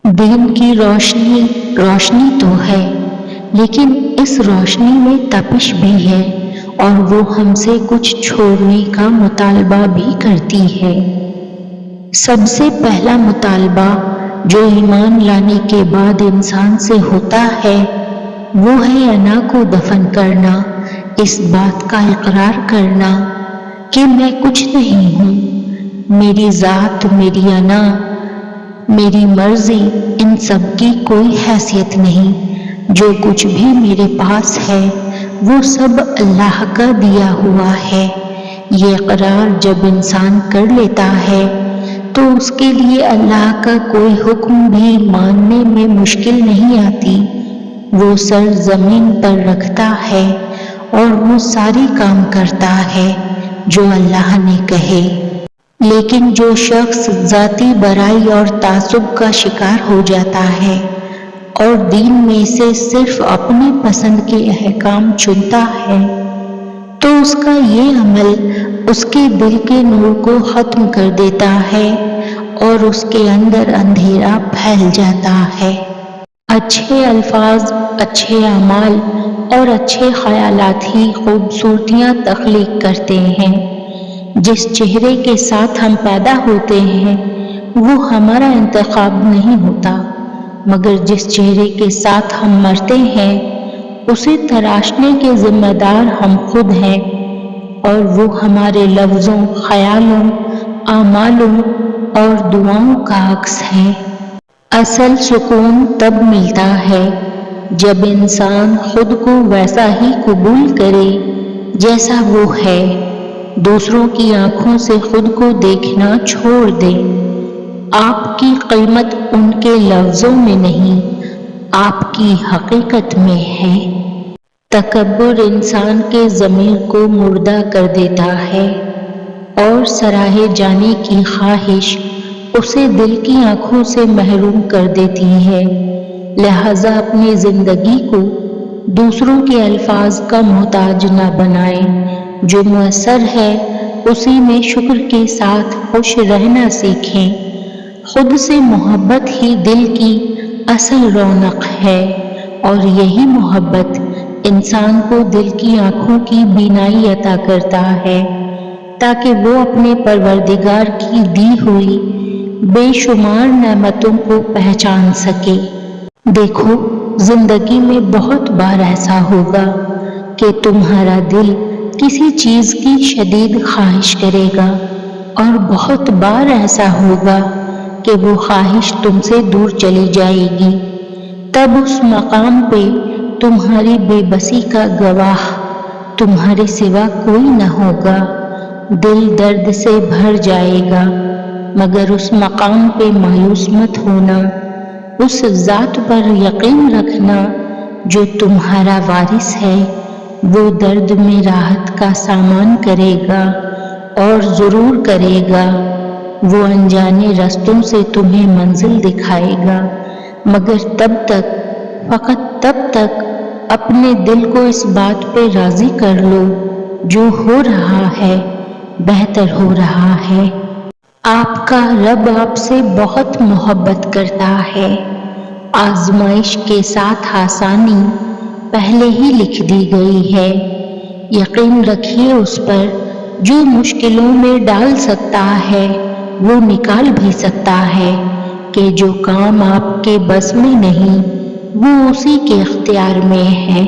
دین کی روشنی روشنی تو ہے، لیکن اس روشنی میں تپش بھی ہے اور وہ ہم سے کچھ چھوڑنے کا مطالبہ بھی کرتی ہے۔ سب سے پہلا مطالبہ جو ایمان لانے کے بعد انسان سے ہوتا ہے وہ ہے انا کو دفن کرنا، اس بات کا اقرار کرنا کہ میں کچھ نہیں ہوں، میری ذات، میری انا، میری مرضی، ان سب کی کوئی حیثیت نہیں۔ جو کچھ بھی میرے پاس ہے وہ سب اللہ کا دیا ہوا ہے۔ یہ اقرار جب انسان کر لیتا ہے تو اس کے لیے اللہ کا کوئی حکم بھی ماننے میں مشکل نہیں آتی۔ وہ سر زمین پر رکھتا ہے اور وہ ساری کام کرتا ہے جو اللہ نے کہے۔ لیکن جو شخص ذاتی برائی اور تعصب کا شکار ہو جاتا ہے اور دین میں سے صرف اپنی پسند کے احکام چنتا ہے تو اس کا یہ عمل اس کے دل کے نور کو ختم کر دیتا ہے اور اس کے اندر اندھیرا پھیل جاتا ہے۔ اچھے الفاظ، اچھے اعمال اور اچھے خیالات ہی خوبصورتیاں تخلیق کرتے ہیں۔ جس چہرے کے ساتھ ہم پیدا ہوتے ہیں وہ ہمارا انتخاب نہیں ہوتا، مگر جس چہرے کے ساتھ ہم مرتے ہیں اسے تراشنے کے ذمہ دار ہم خود ہیں، اور وہ ہمارے لفظوں، خیالوں، اعمالوں اور دعاؤں کا عکس ہے۔ اصل سکون تب ملتا ہے جب انسان خود کو ویسا ہی قبول کرے جیسا وہ ہے، دوسروں کی آنکھوں سے خود کو دیکھنا چھوڑ دے۔ آپ کی قیمت ان کے لفظوں میں نہیں، آپ کی حقیقت میں ہے۔ تکبر انسان کے ضمیر کو مردہ کر دیتا ہے اور سراہے جانے کی خواہش اسے دل کی آنکھوں سے محروم کر دیتی ہے۔ لہذا اپنی زندگی کو دوسروں کے الفاظ کا محتاج نہ بنائیں، جو مؤثر ہے اسی میں شکر کے ساتھ خوش رہنا سیکھیں۔ خود سے محبت ہی دل کی اصل رونق ہے، اور یہی محبت انسان کو دل کی آنکھوں کی بینائی عطا کرتا ہے تاکہ وہ اپنے پروردگار کی دی ہوئی بے شمار نعمتوں کو پہچان سکے۔ دیکھو، زندگی میں بہت بار ایسا ہوگا کہ تمہارا دل کسی چیز کی شدید خواہش کرے گا، اور بہت بار ایسا ہوگا کہ وہ خواہش تم سے دور چلی جائے گی۔ تب اس مقام پہ تمہاری بے بسی کا گواہ تمہارے سوا کوئی نہ ہوگا۔ دل درد سے بھر جائے گا، مگر اس مقام پہ مایوس مت ہونا، اس ذات پر یقین رکھنا جو تمہارا وارث ہے، وہ درد میں راحت کا سامان کرے گا، اور ضرور کرے گا۔ وہ انجانے رستوں سے تمہیں منزل دکھائے گا، مگر تب تک، فقط تب تک اپنے دل کو اس بات پہ راضی کر لو جو ہو رہا ہے بہتر ہو رہا ہے۔ آپ کا رب آپ سے بہت محبت کرتا ہے۔ آزمائش کے ساتھ آسانی پہلے ہی لکھ دی گئی ہے۔ یقین رکھیے اس پر جو مشکلوں میں ڈال سکتا ہے وہ نکال بھی سکتا ہے، کہ جو کام آپ کے بس میں نہیں وہ اسی کے اختیار میں ہے۔